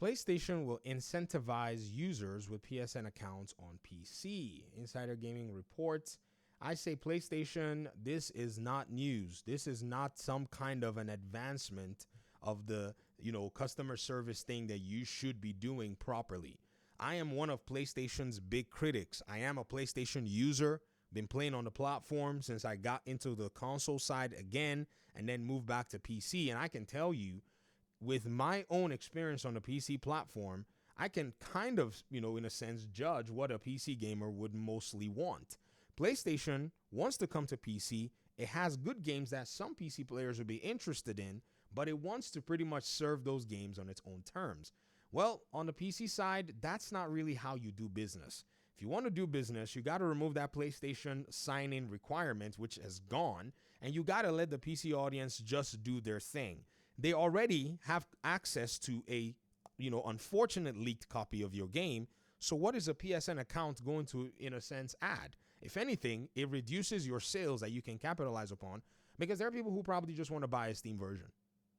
PlayStation will incentivize users with PSN accounts on PC. Insider Gaming reports. I say PlayStation, this is not news. This is not some kind of an advancement of the, customer service thing that you should be doing properly. I am one of PlayStation's big critics. I am a PlayStation user, been playing on the platform since I got into the console side again and then moved back to PC. And I can tell you, with my own experience on the PC platform, I can kind of, in a sense, judge what a PC gamer would mostly want. PlayStation wants to come to PC. It has good games that some PC players would be interested in, but it wants to pretty much serve those games on its own terms. Well, on the PC side, that's not really how you do business. If you want to do business, you got to remove that PlayStation sign-in requirement, which has gone, and you got to let the PC audience just do their thing. They already have access to a, unfortunate leaked copy of your game. So what is a PSN account going to, in a sense, add? If anything, it reduces your sales that you can capitalize upon, because there are people who probably just want to buy a Steam version.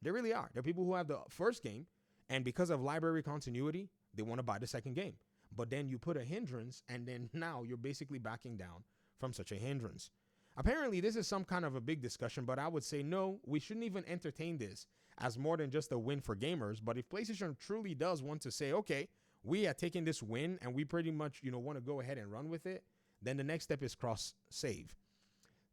There really are. There are people who have the first game, and because of library continuity, they want to buy the second game. But then you put a hindrance, and then now you're basically backing down from such a hindrance. Apparently, this is some kind of a big discussion, but I would say no, we shouldn't even entertain this as more than just a win for gamers. But if PlayStation truly does want to say, okay, we are taking this win and we pretty much, want to go ahead and run with it, then the next step is cross-save.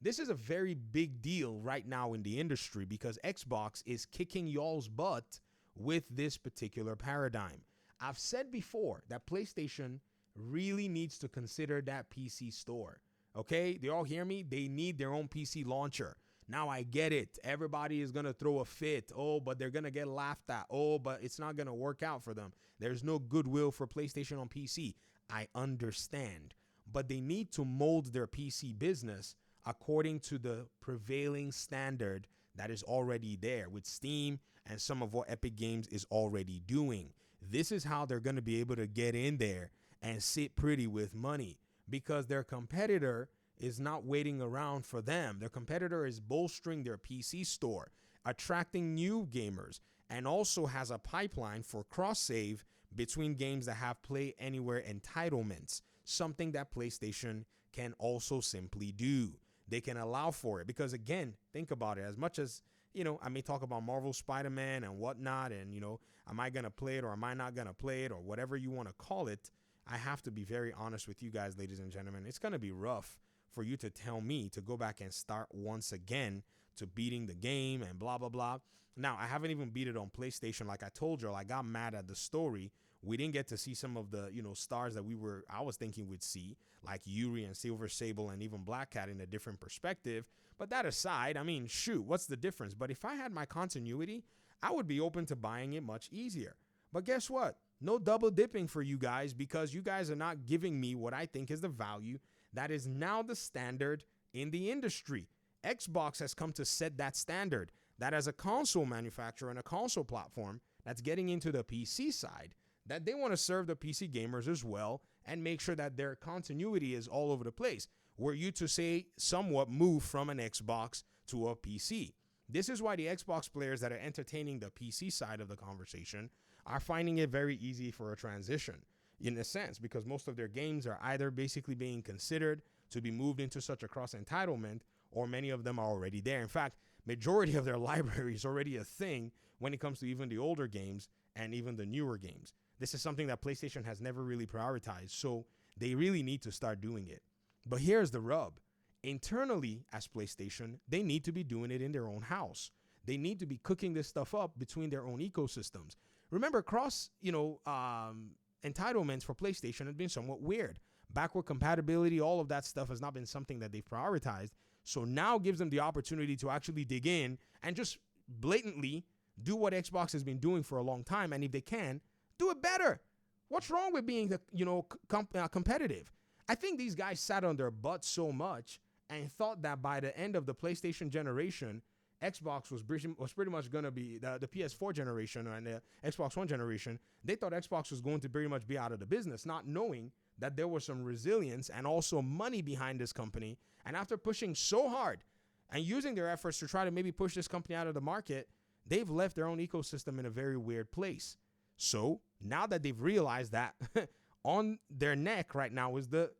This is a very big deal right now in the industry because Xbox is kicking y'all's butt with this particular paradigm. I've said before that PlayStation really needs to consider that PC store. Okay, they all hear me? They need their own PC launcher. Now I get it. Everybody is going to throw a fit. Oh, but they're going to get laughed at. Oh, but it's not going to work out for them. There's no goodwill for PlayStation on PC. I understand. But they need to mold their PC business according to the prevailing standard that is already there with Steam and some of what Epic Games is already doing. This is how they're going to be able to get in there and sit pretty with money, because their competitor is not waiting around for them. Their competitor is bolstering their PC store, attracting new gamers, and also has a pipeline for cross-save between games that have Play Anywhere entitlements, something that PlayStation can also simply do. They can allow for it because, again, think about it. As much as, I may talk about Marvel Spider-Man and whatnot, and, am I going to play it or am I not going to play it or whatever you want to call it, I have to be very honest with you guys, ladies and gentlemen. It's going to be rough for you to tell me to go back and start once again to beating the game and blah, blah, blah. Now, I haven't even beat it on PlayStation. Like I told you, I got mad at the story. We didn't get to see some of the, stars that I was thinking we'd see, like Yuri and Silver Sable and even Black Cat in a different perspective. But that aside, shoot, what's the difference? But if I had my continuity, I would be open to buying it much easier. But guess what? No double dipping for you guys, because you guys are not giving me what I think is the value that is now the standard in the industry. Xbox has come to set that standard, that as a console manufacturer and a console platform that's getting into the PC side, that they want to serve the PC gamers as well and make sure that their continuity is all over the place. Were you to say somewhat move from an Xbox to a PC? This is why the Xbox players that are entertaining the PC side of the conversation are finding it very easy for a transition, in a sense, because most of their games are either basically being considered to be moved into such a cross entitlement, or many of them are already there. In fact, majority of their library is already a thing when it comes to even the older games and even the newer games. This is something that PlayStation has never really prioritized, so they really need to start doing it. But here's the rub. Internally, as PlayStation, they need to be doing it in their own house. They need to be cooking this stuff up between their own ecosystems. Remember, cross, entitlements for PlayStation have been somewhat weird. Backward compatibility, all of that stuff has not been something that they've prioritized. So now gives them the opportunity to actually dig in and just blatantly do what Xbox has been doing for a long time. And if they can, do it better. What's wrong with being, competitive? I think these guys sat on their butts so much and thought that by the end of the PlayStation generation, Xbox was pretty much going to be the PS4 generation and the Xbox One generation. They thought Xbox was going to pretty much be out of the business, not knowing that there was some resilience and also money behind this company. And after pushing so hard and using their efforts to try to maybe push this company out of the market, they've left their own ecosystem in a very weird place. So now that they've realized that on their neck right now is the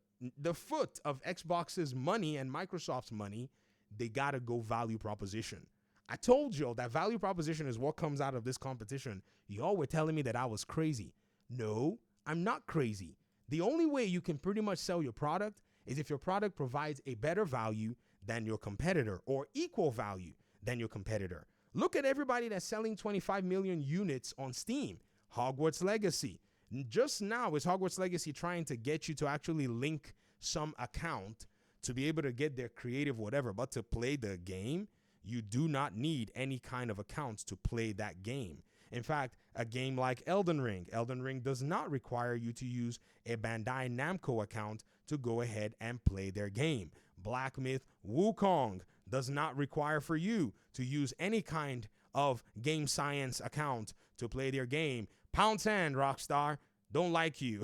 foot of Xbox's money and Microsoft's money, they got to go value proposition. I told y'all that value proposition is what comes out of this competition. Y'all were telling me that I was crazy. No, I'm not crazy. The only way you can pretty much sell your product is if your product provides a better value than your competitor or equal value than your competitor. Look at everybody that's selling 25 million units on Steam. Hogwarts Legacy. Just now is Hogwarts Legacy trying to get you to actually link some account to be able to get their creative whatever, but to play the game, you do not need any kind of accounts to play that game. In fact, a game like Elden Ring does not require you to use a Bandai Namco account to go ahead and play their game. Black Myth Wukong does not require for you to use any kind of game science account to play their game. Pound Sand, Rockstar, don't like you.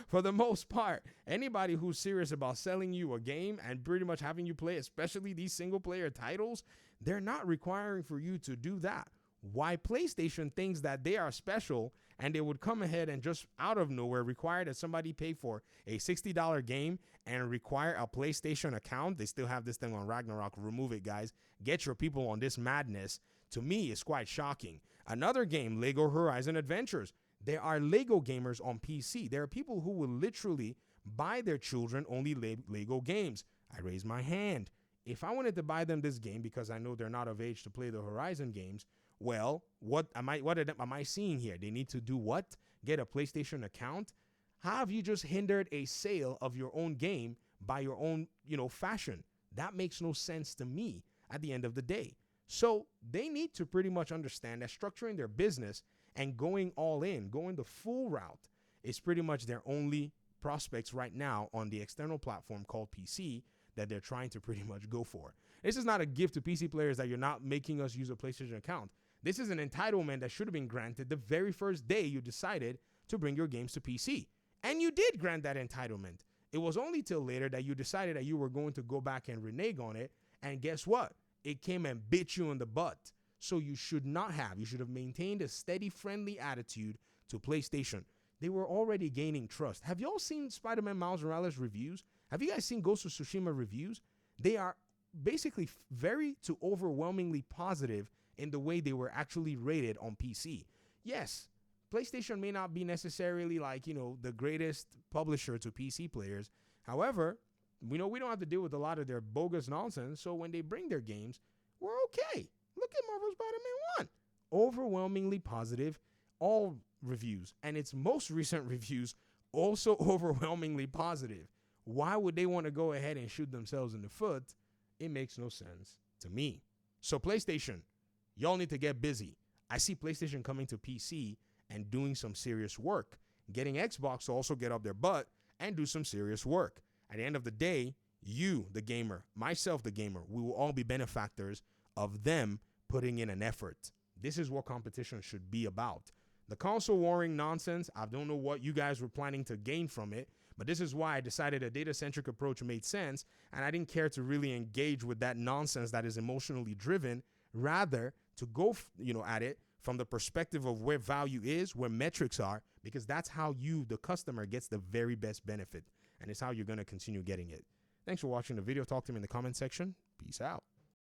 For the most part, anybody who's serious about selling you a game and pretty much having you play, especially these single player titles, they're not requiring for you to do that. Why PlayStation thinks that they are special and they would come ahead and just out of nowhere require that somebody pay for a $60 game and require a PlayStation account. They still have this thing on Ragnarok. Remove it, guys. Get your people on this madness. To me, it's quite shocking. Another game, Lego Horizon Adventures. There are Lego gamers on PC. There are people who will literally buy their children only Lego games. I raise my hand. If I wanted to buy them this game because I know they're not of age to play the Horizon games, well, what am I seeing here? They need to do what? Get a PlayStation account? How have you just hindered a sale of your own game by your own, fashion? That makes no sense to me at the end of the day. So they need to pretty much understand that structuring their business and going all in, going the full route is pretty much their only prospects right now on the external platform called PC that they're trying to pretty much go for. This is not a gift to PC players that you're not making us use a PlayStation account. This is an entitlement that should have been granted the very first day you decided to bring your games to PC. And you did grant that entitlement. It was only till later that you decided that you were going to go back and renege on it. And guess what? It came and bit you in the butt. So you should not have. You should have maintained a steady, friendly attitude to PlayStation. They were already gaining trust. Have y'all seen Spider-Man Miles Morales reviews? Have you guys seen Ghost of Tsushima reviews? They are basically very to overwhelmingly positive in the way they were actually rated on PC. Yes, PlayStation may not be necessarily like, the greatest publisher to PC players. However, we know we don't have to deal with a lot of their bogus nonsense. So when they bring their games, we're okay. Look at Marvel Spider-Man 1. Overwhelmingly positive, all reviews. And its most recent reviews also overwhelmingly positive. Why would they want to go ahead and shoot themselves in the foot? It makes no sense to me. So PlayStation, y'all need to get busy. I see PlayStation coming to PC and doing some serious work. Getting Xbox to also get up their butt and do some serious work. At the end of the day, you, the gamer, myself, the gamer, we will all be benefactors of them putting in an effort. This is what competition should be about. The console warring nonsense, I don't know what you guys were planning to gain from it, but this is why I decided a data-centric approach made sense, and I didn't care to really engage with that nonsense that is emotionally driven, rather to go at it from the perspective of where value is, where metrics are, because that's how you, the customer, gets the very best benefit, and it's how you're going to continue getting it. Thanks for watching the video. Talk to me in the comment section. Peace out.